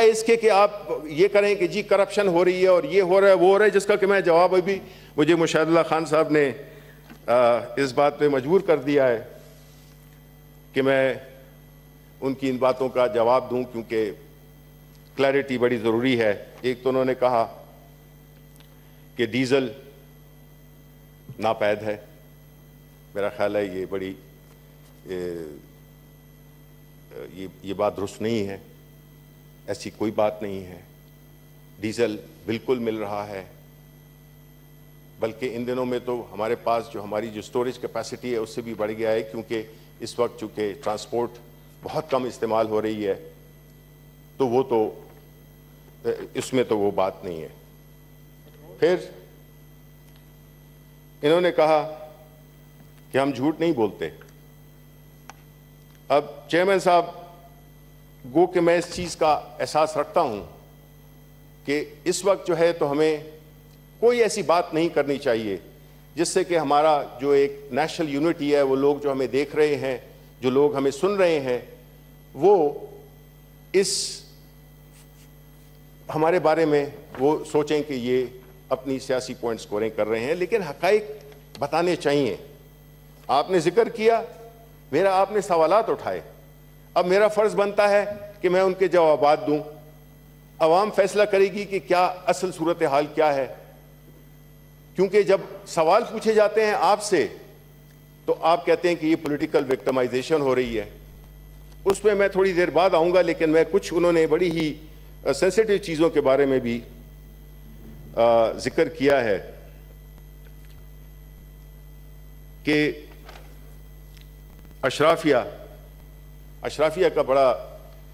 इसके कि आप ये करें कि जी करप्शन हो रही है और ये हो रहा है वो हो रहा है, जिसका कि मैं जवाब अभी मुझे मुशाहिदुल्लाह खान साहब ने इस बात पे मजबूर कर दिया है कि मैं उनकी इन बातों का जवाब दूं, क्योंकि क्लैरिटी बड़ी ज़रूरी है। एक तो उन्होंने कहा कि डीज़ल नापैद है, मेरा ख्याल है ये बड़ी ये बात दुरुस्त नहीं है, ऐसी कोई बात नहीं है। डीज़ल बिल्कुल मिल रहा है, बल्कि इन दिनों में तो हमारे पास जो हमारी जो स्टोरेज कैपेसिटी है उससे भी बढ़ गया है, क्योंकि इस वक्त चूँकि ट्रांसपोर्ट बहुत कम इस्तेमाल हो रही है, तो वो तो इसमें तो वो बात नहीं है। फिर इन्होंने कहा कि हम झूठ नहीं बोलते। अब चेयरमैन साहब, गो कि मैं इस चीज़ का एहसास रखता हूँ कि इस वक्त जो है तो हमें कोई ऐसी बात नहीं करनी चाहिए जिससे कि हमारा जो एक नेशनल यूनिटी है, वो लोग जो हमें देख रहे हैं, जो लोग हमें सुन रहे हैं, वो इस हमारे बारे में वो सोचें कि ये अपनी सियासी पॉइंट स्कोरिंग कर रहे हैं, लेकिन हक़ाइक़ बताने चाहिए। आपने जिक्र किया, मेरा आपने सवालात उठाए, अब मेरा फ़र्ज़ बनता है कि मैं उनके जवाबात दूं। अवाम फैसला करेगी कि क्या असल सूरत हाल क्या है, क्योंकि जब सवाल पूछे जाते हैं आपसे तो आप कहते हैं कि ये पॉलिटिकल विक्टिमाइजेशन हो रही है। उस पर मैं थोड़ी देर बाद आऊँगा, लेकिन मैं कुछ उन्होंने बड़ी ही सेंसिटिव चीज़ों के बारे में भी जिक्र किया है कि अशराफिया का बड़ा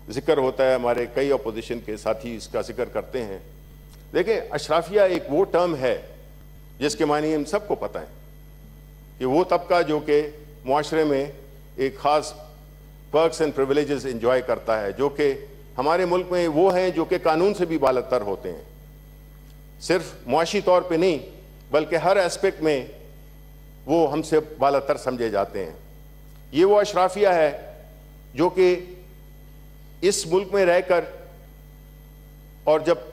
जिक्र होता है, हमारे कई अपोजिशन के साथी इसका जिक्र करते हैं। देखिए, अशराफिया एक वो टर्म है जिसके मानी हम सबको पता है कि वो तबका जो कि मुआशरे में एक ख़ास पर्क्स एंड प्रिविलेजेस इंजॉय करता है, जो कि हमारे मुल्क में वो हैं जो कि कानून से भी बालतर होते हैं, सिर्फ मुआशी तौर पे नहीं बल्कि हर एस्पेक्ट में वो हमसे बालतर समझे जाते हैं। ये वो अशराफिया है जो कि इस मुल्क में रहकर और जब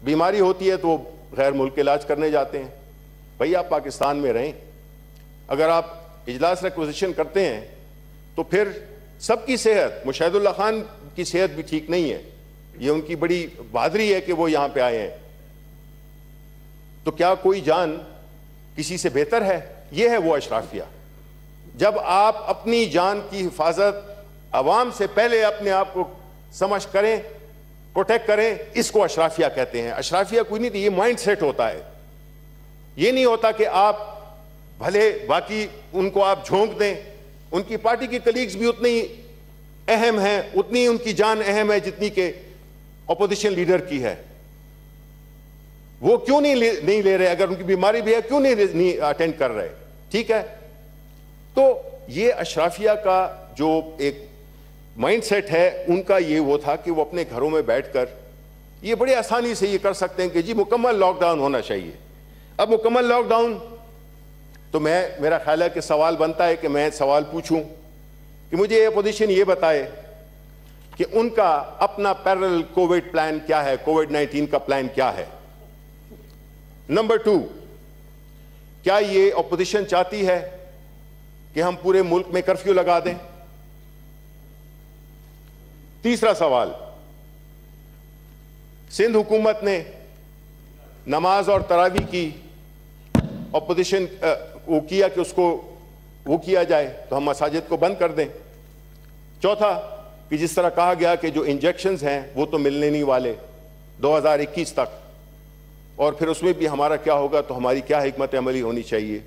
बीमारी होती है तो गैर मुल्क इलाज करने जाते हैं। भाई, आप पाकिस्तान में रहें, अगर आप इजलास रिक्वेजिशन करते हैं तो फिर सबकी सेहत, मुशाहिदुल्लाह खान की सेहत भी ठीक नहीं है, ये उनकी बड़ी बहादुरी है कि वो यहाँ पे आए हैं, तो क्या कोई जान किसी से बेहतर है? ये है वो अशराफिया। जब आप अपनी जान की हिफाजत अवाम से पहले अपने आप को समझ करें, प्रोटेक्ट करें, इसको अशराफिया कहते हैं। अशराफिया कोई नहीं, ये माइंड सेट होता है। ये नहीं होता कि आप भले बाकी उनको आप झोंक दें, उनकी पार्टी के कलीग्स भी उतनी अहम हैं, उतनी उनकी जान अहम है जितनी के अपोजिशन लीडर की है। वो क्यों नहीं ले रहे? अगर उनकी बीमारी भी है, क्यों नहीं अटेंड कर रहे? ठीक है, तो ये अशराफिया का जो एक माइंडसेट है उनका ये वो था कि वो अपने घरों में बैठकर ये बड़े आसानी से ये कर सकते हैं कि जी मुकम्मल लॉकडाउन होना चाहिए। अब मुकम्मल लॉकडाउन, तो मेरा ख्याल है कि सवाल बनता है कि मैं सवाल पूछूं कि मुझे अपोजिशन ये बताए कि उनका अपना पैरेलल कोविड प्लान क्या है, कोविड-19 का प्लान क्या है। नंबर 2, क्या ये अपोजिशन चाहती है कि हम पूरे मुल्क में कर्फ्यू लगा दें? तीसरा सवाल, सिंध हुकूमत ने नमाज और तरावी की अपोजिशन वो किया कि उसको वो किया जाए, तो हम मसाजिद को बंद कर दें। चौथा, कि जिस तरह कहा गया कि जो इंजेक्शंस हैं वो तो मिलने नहीं वाले 2021 तक, और फिर उसमें भी हमारा क्या होगा, तो हमारी क्या हिकमत अमली होनी चाहिए।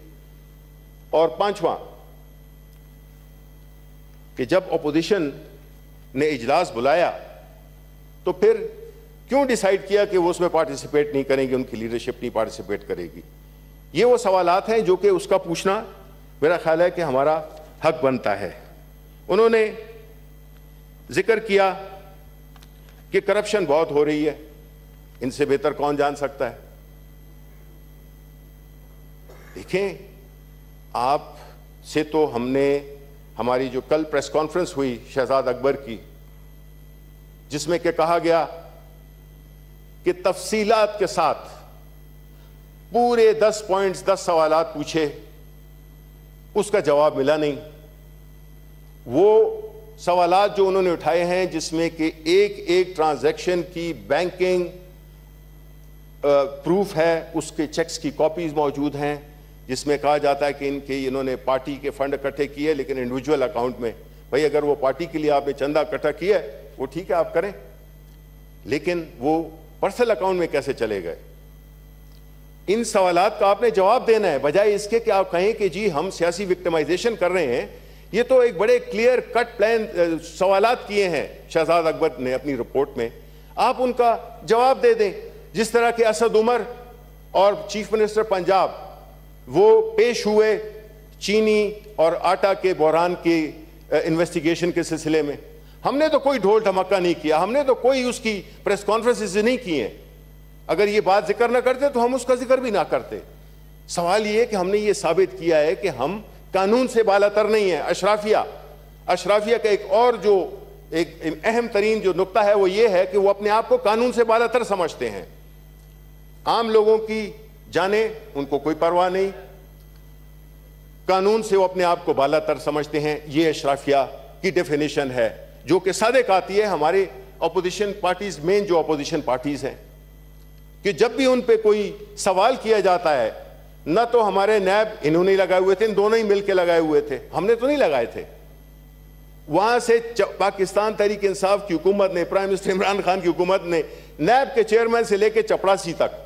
और पांचवा, कि जब अपोजिशन ने इजलास बुलाया तो फिर क्यों डिसाइड किया कि वो उसमें पार्टिसिपेट नहीं करेंगे, उनकी लीडरशिप नहीं पार्टिसिपेट करेगी। ये वो सवालात हैं जो कि उसका पूछना मेरा ख्याल है कि हमारा हक बनता है। उन्होंने जिक्र किया कि करप्शन बहुत हो रही है, इनसे बेहतर कौन जान सकता है। देखें, आप से तो हमने हमारी जो कल प्रेस कॉन्फ्रेंस हुई शहजाद अकबर की, जिसमें कि कहा गया कि तफसीलात के साथ पूरे 10 पॉइंट्स 10 सवालात पूछे, उसका जवाब मिला नहीं। वो सवालात जो उन्होंने उठाए हैं जिसमें कि एक एक ट्रांजैक्शन की बैंकिंग प्रूफ है, उसके चेक्स की कॉपीज मौजूद हैं, जिसमें कहा जाता है कि इन्होंने पार्टी के फंड इकट्ठे किए लेकिन इंडिविजुअल अकाउंट में। भाई अगर वो पार्टी के लिए आपने चंदा इकट्ठा किया है वो ठीक है, आप करें, लेकिन वो पर्सनल अकाउंट में कैसे चले गए? इन सवालात का आपने जवाब देना है, बजाय इसके कि आप कहें कि जी हम सियासी विक्टिमाइजेशन कर रहे हैं। ये तो एक बड़े क्लियर कट प्लान सवालात किए हैं शहजाद अकबर ने अपनी रिपोर्ट में, आप उनका जवाब दे दें। जिस तरह के असद उमर और चीफ मिनिस्टर पंजाब वो पेश हुए चीनी और आटा के बहरान की इन्वेस्टिगेशन के सिलसिले में, हमने तो कोई ढोल ढमाका नहीं किया, हमने तो कोई उसकी प्रेस कॉन्फ्रेंसेस नहीं की हैं। अगर ये बात जिक्र ना करते तो हम उसका जिक्र भी ना करते। सवाल ये है कि हमने ये साबित किया है कि हम कानून से बालातर नहीं है। अशराफिया का एक और जो एक अहम तरीन जो नुक्ता है वो ये है कि वो अपने आप को कानून से बालातर समझते हैं। आम लोगों की जाने उनको कोई परवाह नहीं, कानून से वो अपने आप को बालातर समझते हैं। ये अशराफिया की डेफिनेशन है जो कि सादिक आती है हमारे अपोजिशन पार्टीज, मेन जो अपोजिशन पार्टीज हैं, कि जब भी उन पे कोई सवाल किया जाता है, न तो हमारे नैब इन्होंने लगाए हुए थे, इन दोनों ही मिलकर लगाए हुए थे, हमने तो नहीं लगाए थे। वहां से पाकिस्तान तहरीक इंसाफ की हुकूमत ने, प्राइम मिनिस्टर इमरान खान की हुकूमत ने, नैब के चेयरमैन से लेकर चपड़ासी तक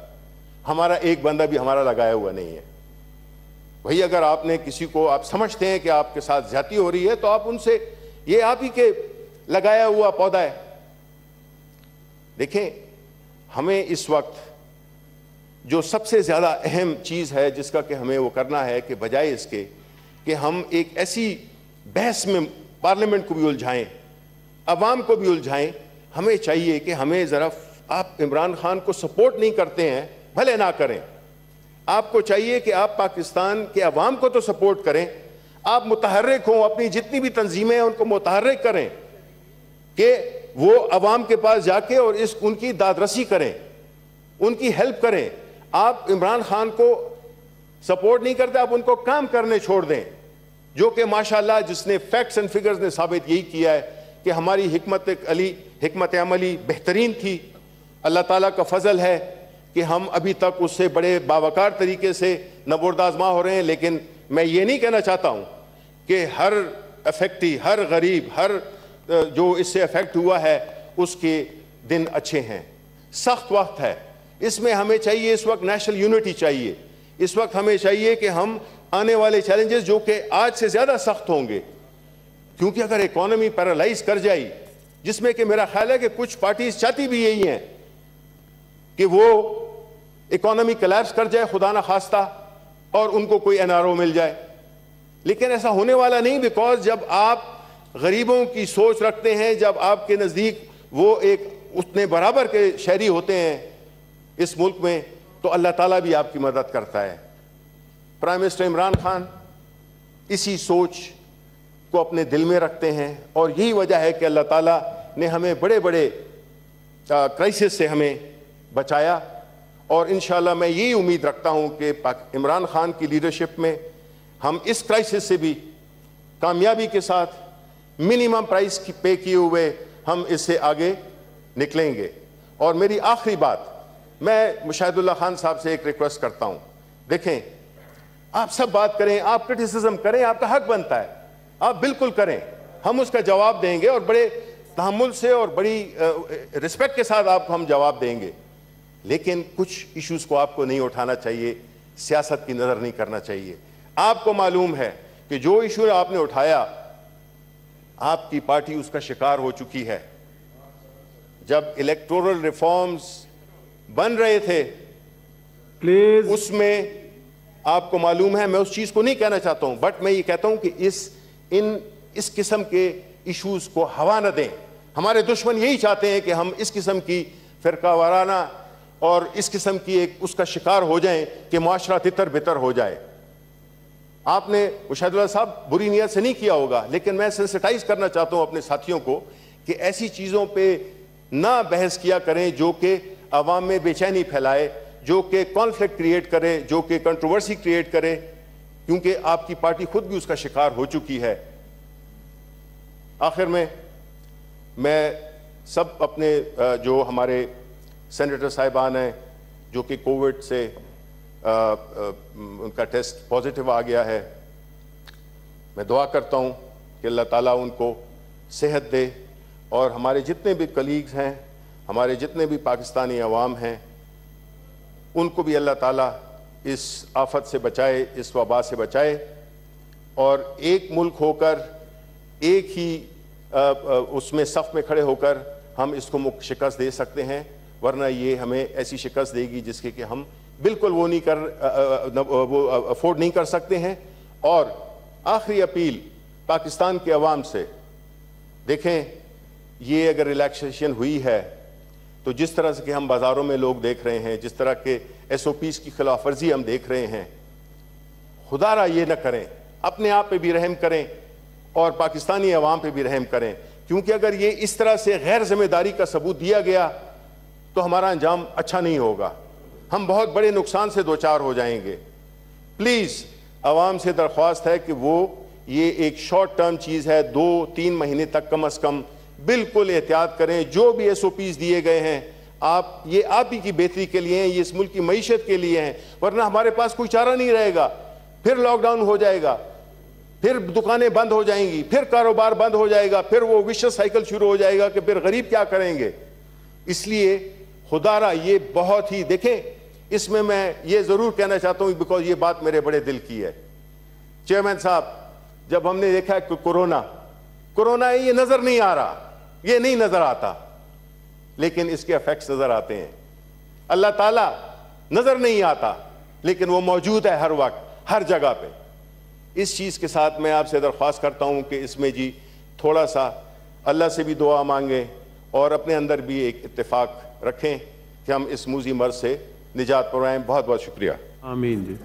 हमारा एक बंदा भी हमारा लगाया हुआ नहीं है। भाई अगर आपने किसी को, आप समझते हैं कि आपके साथ ज्यादती हो रही है, तो आप उनसे, ये आप ही के लगाया हुआ पौधा है। देखें, हमें इस वक्त जो सबसे ज्यादा अहम चीज है जिसका कि हमें वो करना है कि बजाय इसके कि हम एक ऐसी बहस में पार्लियामेंट को भी उलझाएं, अवाम को भी उलझाएं, हमें चाहिए कि हमें जरा, आप इमरान खान को सपोर्ट नहीं करते हैं, भले ना करें, आपको चाहिए कि आप पाकिस्तान के अवाम को तो सपोर्ट करें। आप मुतहर्रिक हों, अपनी जितनी भी तंजीमें हैं उनको मुतहर्रिक करें कि वो अवाम के पास जाके और उनकी दादरसी करें, उनकी हेल्प करें। आप इमरान खान को सपोर्ट नहीं करते, आप उनको काम करने छोड़ दें, जो कि माशाल्लाह जिसने फैक्ट्स एंड फिगर्स ने साबित यही किया है कि हमारी हिकमत अमली बेहतरीन थी। अल्लाह ताला का फजल है कि हम अभी तक उससे बड़े बावकार तरीके से नबूर्द आजमा हो रहे हैं। लेकिन मैं ये नहीं कहना चाहता हूँ कि हर अफेक्टी, हर गरीब, हर जो इससे अफेक्ट हुआ है उसके दिन अच्छे हैं। सख्त वक्त है, इसमें हमें चाहिए इस वक्त नेशनल यूनिटी चाहिए। इस वक्त हमें चाहिए कि हम आने वाले चैलेंजेस जो कि आज से ज्यादा सख्त होंगे, क्योंकि अगर इकोनॉमी पैरालाइज कर जाए, जिसमें कि मेरा ख्याल है कि कुछ पार्टीज चाहती भी यही हैं कि वो इकोनॉमी कोलैप्स कर जाए खुदा ना खास्ता और उनको कोई एनआरओ मिल जाए, लेकिन ऐसा होने वाला नहीं। बिकॉज जब आप गरीबों की सोच रखते हैं, जब आपके नज़दीक वो एक उतने बराबर के शहरी होते हैं इस मुल्क में, तो अल्लाह ताला भी आपकी मदद करता है। प्राइम मिनिस्टर इमरान खान इसी सोच को अपने दिल में रखते हैं और यही वजह है कि अल्लाह ताला ने हमें बड़े बड़े क्राइसिस से हमें बचाया। और इंशाल्लाह मैं यही उम्मीद रखता हूं कि इमरान खान की लीडरशिप में हम इस क्राइसिस से भी कामयाबी के साथ मिनिमम प्राइस की पे किए हुए हम इससे आगे निकलेंगे। और मेरी आखिरी बात, मैं मुशाहिदुल्लाह खान साहब से एक रिक्वेस्ट करता हूं, देखें आप सब बात करें, आप क्रिटिसिज्म करें, आपका हक बनता है, आप बिल्कुल करें, हम उसका जवाब देंगे और बड़े तहम्मुल से और बड़ी रिस्पेक्ट के साथ आपको हम जवाब देंगे। लेकिन कुछ इश्यूज को आपको नहीं उठाना चाहिए, सियासत की नजर नहीं करना चाहिए। आपको मालूम है कि जो इशू आपने उठाया, आपकी पार्टी उसका शिकार हो चुकी है। जब इलेक्टोरल रिफॉर्म्स बन रहे थे प्लीज, उसमें आपको मालूम है, मैं उस चीज को नहीं कहना चाहता हूं, बट मैं ये कहता हूं कि इस किस्म के इश्यूज को हवा न दें। हमारे दुश्मन यही चाहते हैं कि हम इस किस्म की फिरका वाराना और इस किस्म की एक उसका शिकार हो जाएं कि माशरा तितर बितर हो जाए। आपने मुशाहिदुल्लाह साहब बुरी नीयत से नहीं किया होगा, लेकिन मैं सेंसिटाइज करना चाहता हूं अपने साथियों को कि ऐसी चीजों पे ना बहस किया करें जो कि अवाम में बेचैनी फैलाए, जो कि कॉन्फ्लिक्ट क्रिएट करे, जो कि कंट्रोवर्सी क्रिएट करे, क्योंकि आपकी पार्टी खुद भी उसका शिकार हो चुकी है। आखिर में मैं सब अपने जो हमारे सेनेटर साहिबान हैं जो कि कोविड से उनका टेस्ट पॉजिटिव आ गया है, मैं दुआ करता हूँ कि अल्लाह ताला उनको सेहत दे, और हमारे जितने भी कलीग्स हैं, हमारे जितने भी पाकिस्तानी अवाम हैं, उनको भी अल्लाह ताला इस आफत से बचाए, इस वबा से बचाए, और एक मुल्क होकर एक ही उसमें सफ़ में खड़े होकर हम इसको शिकस्त दे सकते हैं, वरना ये हमें ऐसी शिकस्त देगी जिसके कि हम बिल्कुल वो नहीं वो अफोर्ड नहीं कर सकते हैं। और आखिरी अपील पाकिस्तान के अवाम से, देखें ये अगर रिलैक्सेशन हुई है तो जिस तरह से कि हम बाज़ारों में लोग देख रहे हैं, जिस तरह के SOPs की खिलाफ वर्जी हम देख रहे हैं, खुदारा ये न करें, अपने आप पे भी रहम करें और पाकिस्तानी अवाम पे भी रहम करें, क्योंकि अगर ये इस तरह से गैर जिम्मेदारी का सबूत दिया गया तो हमारा अंजाम अच्छा नहीं होगा, हम बहुत बड़े नुकसान से दो चार हो जाएंगे। प्लीज़ अवाम से दरख्वास्त है कि वो ये एक शॉर्ट टर्म चीज़ है, 2-3 महीने तक कम अज़ कम बिल्कुल एहतियात करें। जो भी SOPs दिए गए हैं, ये आप ही की बेहतरी के लिए हैं, ये इस मुल्क की मईशत के लिए हैं, वरना हमारे पास कोई चारा नहीं रहेगा। फिर लॉकडाउन हो जाएगा, फिर दुकानें बंद हो जाएंगी, फिर कारोबार बंद हो जाएगा, फिर वो विशेष साइकिल शुरू हो जाएगा कि फिर गरीब क्या करेंगे। इसलिए खुदारा ये बहुत ही, देखें इसमें मैं ये ज़रूर कहना चाहता हूँ, बिकॉज ये बात मेरे बड़े दिल की है। चेयरमैन साहब, जब हमने देखा कि कोरोना ये नज़र नहीं आ रहा, ये नहीं नज़र आता, लेकिन इसके इफेक्ट्स नज़र आते हैं। अल्लाह ताला नज़र नहीं आता, लेकिन वो मौजूद है हर वक्त, हर जगह पे। इस चीज़ के साथ मैं आपसे दरख्वास्त करता हूँ कि इसमें जी थोड़ा सा अल्लाह से भी दुआ मांगें और अपने अंदर भी एक इत्तेफाक रखें कि हम इस मूजी मर्ज से निजात पाएं। बहुत बहुत शुक्रिया। आमीन जी।